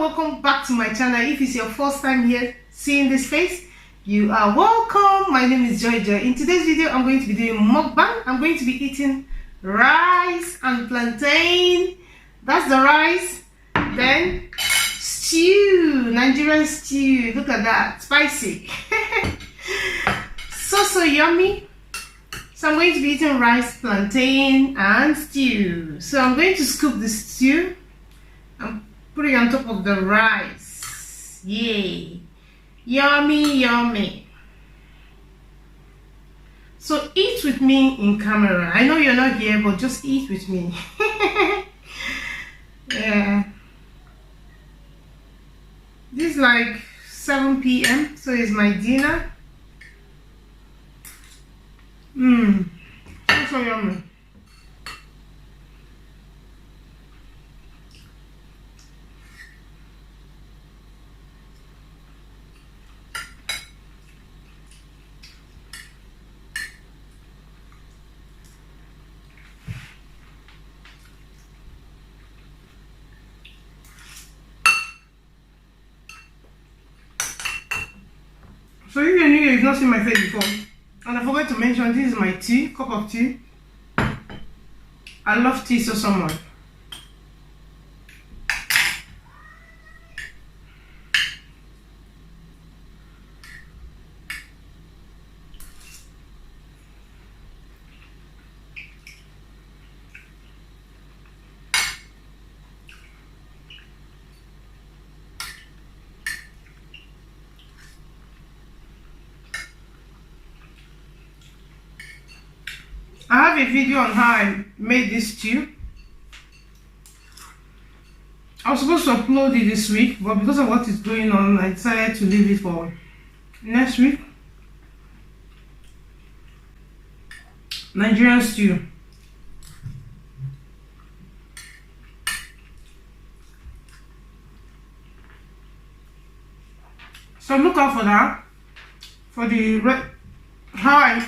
everyone, welcome back to my channel. If it's your first time here seeing this face, you are welcome. My name is Joyjoy. In today's video, I'm going to be doing mukbang. I'm going to be eating rice and plantain. That's the rice. Then stew, Nigerian stew. Look at that, spicy. So yummy. So I'm going to be eating rice, plantain and stew. So I'm going to scoop the stew and put it on top of the rice. Yay! Yummy, yummy. So eat with me in camera. I know you're not here, but just eat with me. Yeah. This is like 7 p.m. so it's my dinner. So yummy. So if you're new here, you've not seen my face before, and I forgot to mention, this is my tea, cup of tea. I love tea so much. I have a video on how I made this stew. I was supposed to upload it this week, but because of what is going on, I decided to leave it for next week. Nigerian stew. So look out for that, for the how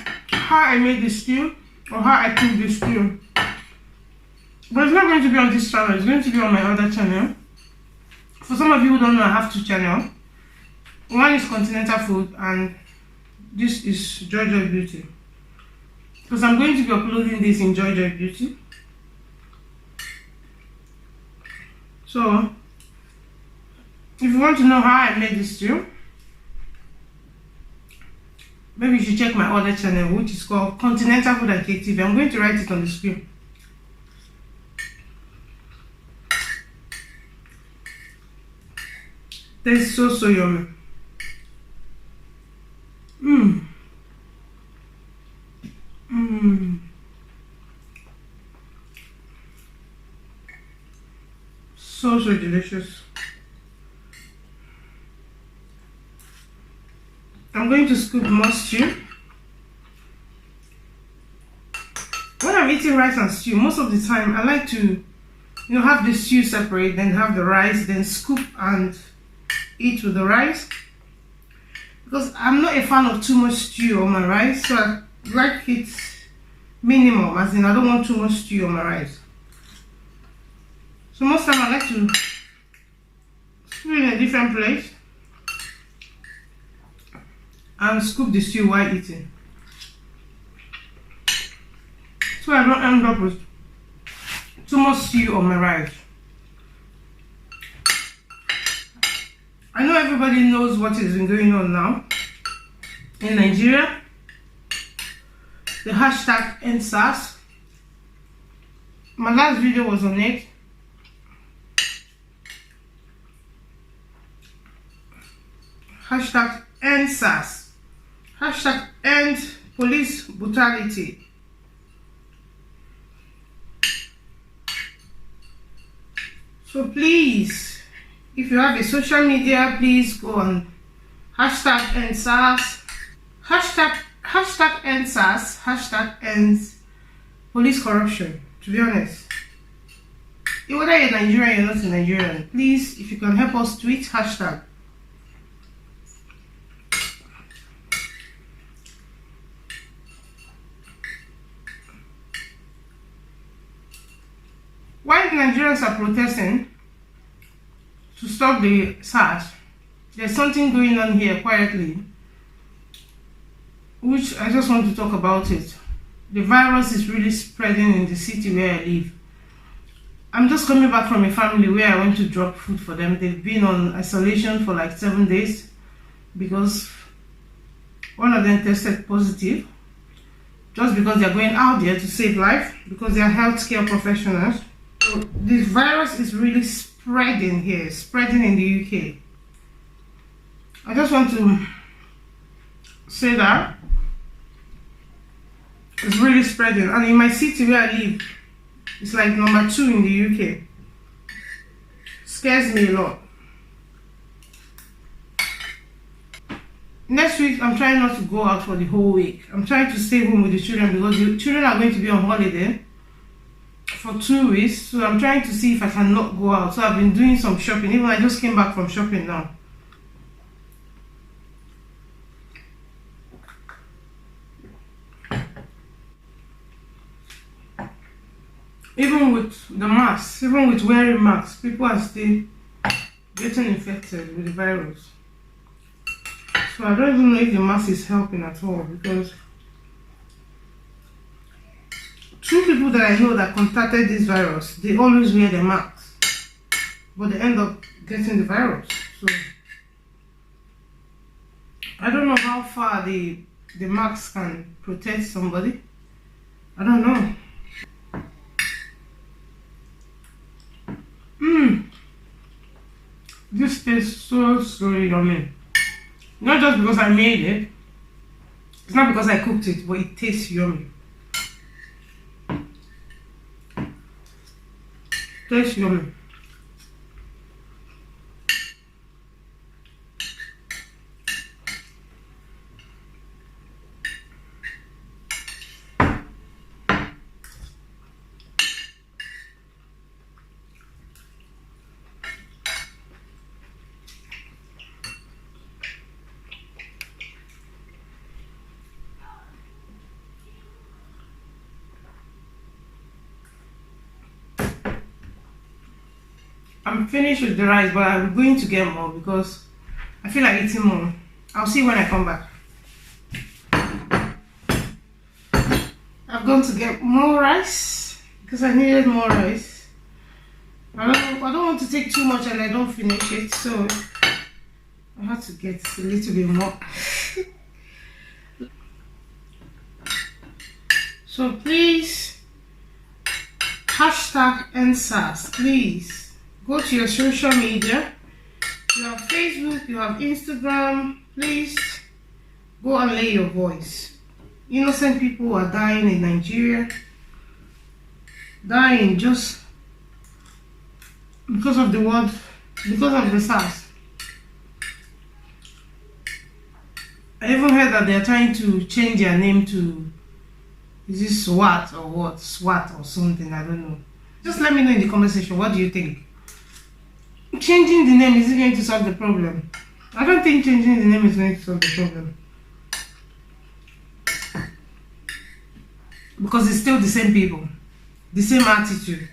I made the stew, or how I cook this stew. But it's not going to be on this channel, it's going to be on my other channel. For some of you who don't know, I have 2 channels. One is Continental Food and this is Joyjoybeauty. Because I'm going to be uploading this in Joyjoybeauty. So, if you want to know how I made this stew, maybe you should check my other channel, which is called Continental Food and Cake TV. I'm going to write it on the screen. Tastes so yummy. So delicious. I'm going to scoop more stew. When I'm eating rice and stew, most of the time I like to, have the stew separate, then have the rice, then scoop and eat with the rice. Because I'm not a fan of too much stew on my rice, so I like it minimum, as in I don't want too much stew on my rice. So most time I like to put it in a different place and scoop the stew while eating, so I don't end up with too much stew on my rice. I know everybody knows what is going on now in Nigeria. The hashtag EndSARS. My last video was on it. Hashtag EndSARS. Hashtag end police brutality. So please, if you have a social media, please go on hashtag EndSARS, hashtag EndSARS, hashtag ends police corruption. To be honest, whether you're Nigerian or not a Nigerian, please, if you can help us tweet hashtag. While Nigerians are protesting to stop the SARS. There's something going on here quietly, which I just want to talk about it. The virus is really spreading in the city where I live. I'm just coming back from a family where I went to drop food for them. They've been on isolation for like 7 days because one of them tested positive, just because they're going out there to save life, because they're healthcare professionals. So this virus is really spreading here, spreading in the UK. I just want to say that it's really spreading, and in my city where I live, it's like number 2 in the UK. Scares me a lot. Next week, I'm trying not to go out for the whole week. I'm trying to stay home with the children because the children are going to be on holiday for 2 weeks. So I'm trying to see if I can not go out. So I've been doing some shopping. Even I just came back from shopping now. Even with the masks, even with wearing masks, people are still getting infected with the virus. So I don't even know if the mask is helping at all, because 2 people that I know that contacted this virus, they always wear the masks, but they end up getting the virus. So I don't know how far the mask can protect somebody. I don't know. This tastes so yummy. Not just because I made it. It's not because I cooked it, but it tastes yummy. Tastes yummy. I'm finished with the rice, but I'm going to get more because I feel like eating more. I'll see when I come back. I'm going to get more rice because I needed more rice. I don't want to take too much and I don't finish it, so I have to get a little bit more. So please, hashtag EndSARS, please. Go to your social media. You have Facebook, you have Instagram. Please go and lay your voice. Innocent people are dying in Nigeria. Dying just because of the word, because of the SARS. I even heard that they are trying to change their name to, is this SWAT or what? SWAT or something, I don't know. Just let me know in the comment section, what do you think? Changing the name, is it going to solve the problem? I don't think changing the name is going to solve the problem. Because it's still the same people, the same attitude.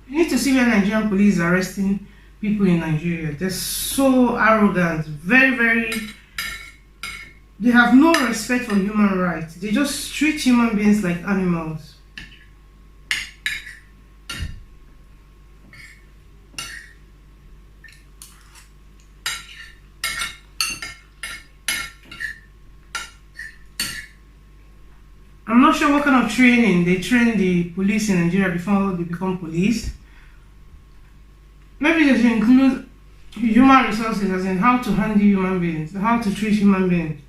You need to see where Nigerian police are arresting people in Nigeria. They're so arrogant, very, they have no respect for human rights. They just treat human beings like animals. I'm not sure what kind of training they train the police in Nigeria before they become police. Maybe they should include human resources, as in how to handle human beings, how to treat human beings.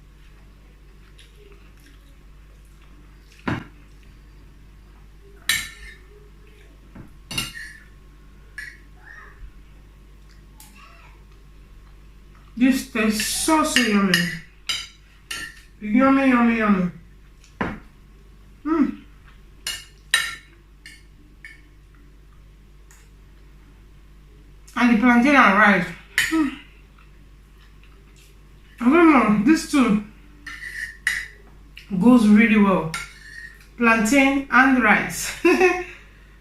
This tastes so yummy. Yummy. And the plantain and rice. I don't know, this too goes really well. plantain and rice.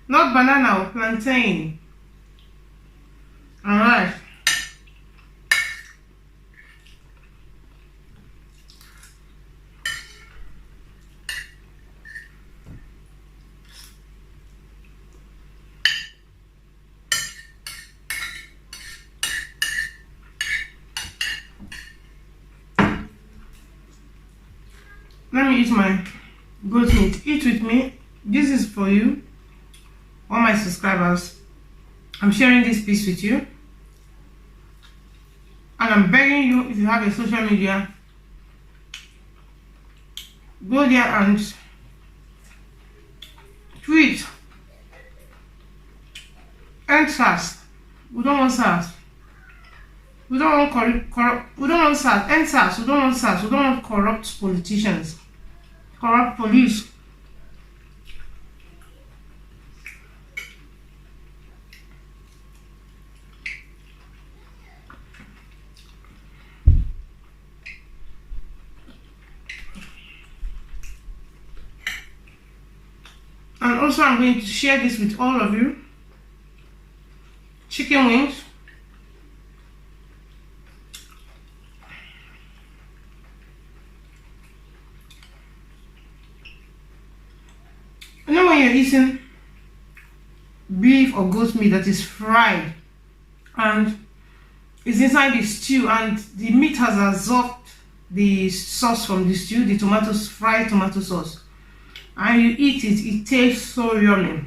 Not banana, plantain and rice. Let me eat my goat meat. Eat with me. This is for you, all my subscribers. I'm sharing this piece with you. And I'm begging you, if you have a social media, go there and tweet EndSARS. We don't want SARS. We don't want corrupt. We don't want SARS. EndSARS. We don't want SARS. We don't want corrupt politicians, corrupt police. And also, I'm going to share this with all of you. Chicken wings. You know when you're eating beef or goat meat that is fried and it's inside the stew and the meat has absorbed the sauce from the stew, the tomatoes, fried tomato sauce, and you eat it, it tastes so yummy.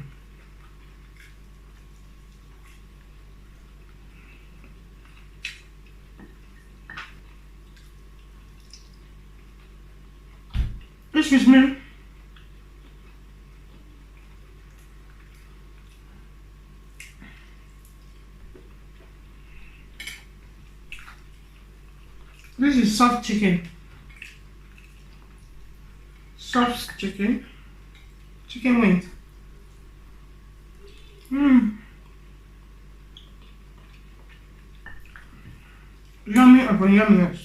Excuse me. This is soft chicken. Soft chicken. Chicken wings. Yummy upon yumminess.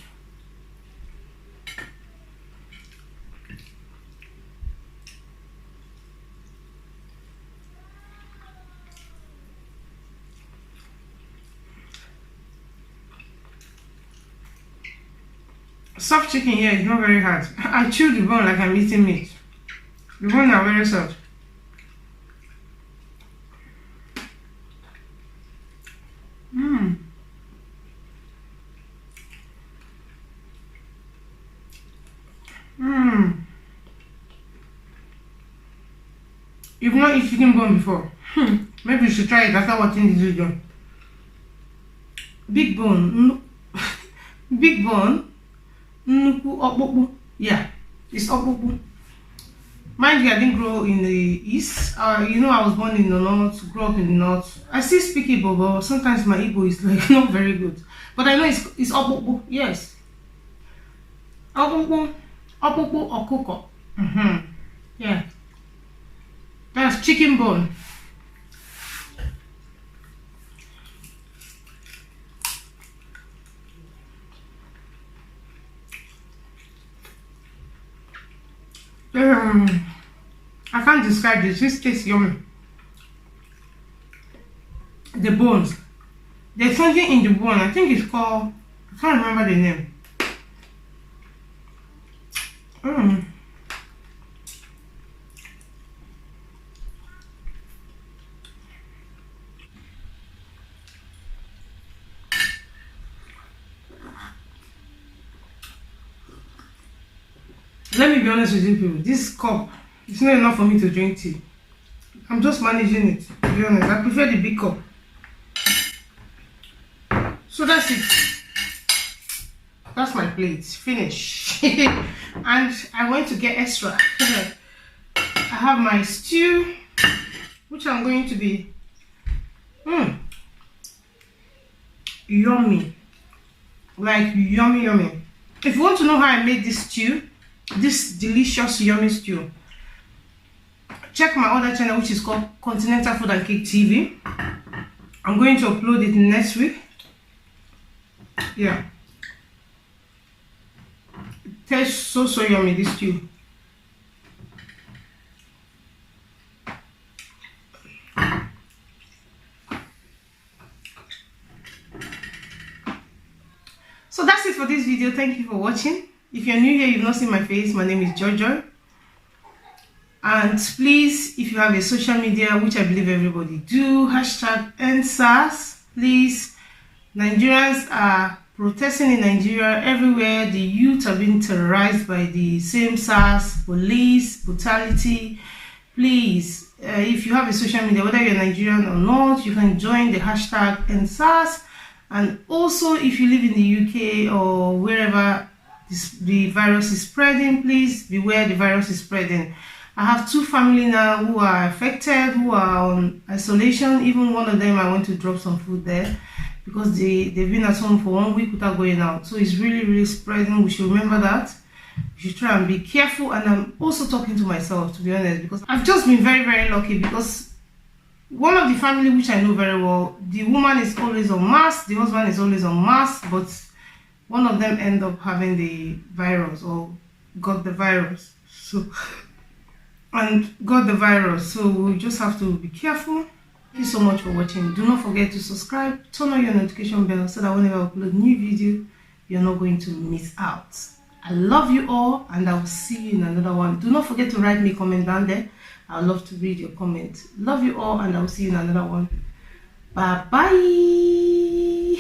Soft chicken here is not very hard. I chew the bone like I'm eating meat. The bones are very soft. You've not eaten chicken bone before. Maybe you should try it after watching this video. Big bone. Big bone. Yeah, it's okpukpu. Mind you, I didn't grow in the east. You know, I was born in the north, grew up in the north. I still speak Igbo, but sometimes my Igbo is like not very good. But I know it's okpukpu. Yes, okpukpu, okoko. Yeah, that's chicken bone. I can't describe this. This tastes yummy. The bones. There's something in the bone. I think it's called. I can't remember the name. Let me be honest with you people. This cup is not enough for me to drink tea. I'm just managing it, to be honest. I prefer the big cup. So that's it. That's my plate. Finish. And I went to get extra. I have my stew, which I'm going to be yummy. Like yummy. If you want to know how I made this stew, this delicious yummy stew, check my other channel, which is called Continental Food and Cake TV. I'm going to upload it next week. Yeah, it tastes so yummy, this stew. So that's it for this video. Thank you for watching. If you're new here, you've not seen my face, my name is Joyjoy. And please, if you have a social media, which I believe everybody do, hashtag EndSARS. Please, Nigerians are protesting in Nigeria everywhere. The youth are being terrorized by the same SARS, police, brutality. Please, if you have a social media, whether you're Nigerian or not, you can join the hashtag EndSARS. And also, if you live in the UK or wherever the virus is spreading, please beware the virus is spreading. I have 2 family now who are affected, who are on isolation. Even one of them, I went to drop some food there because they've been at home for 1 week without going out. So it's really spreading. We should remember that. We should try and be careful. And I'm also talking to myself, to be honest, because I've just been very lucky, because one of the family which I know very well, the woman is always on mask, the husband is always on mask, but one of them end up having the virus or got the virus. So we just have to be careful. Thank you so much for watching. Do not forget to subscribe, turn on your notification bell so that whenever I upload new video, you're not going to miss out. I love you all, and I will see you in another one. Do not forget to write me a comment down there. I'd love to read your comment. Love you all, and I will see you in another one. Bye bye.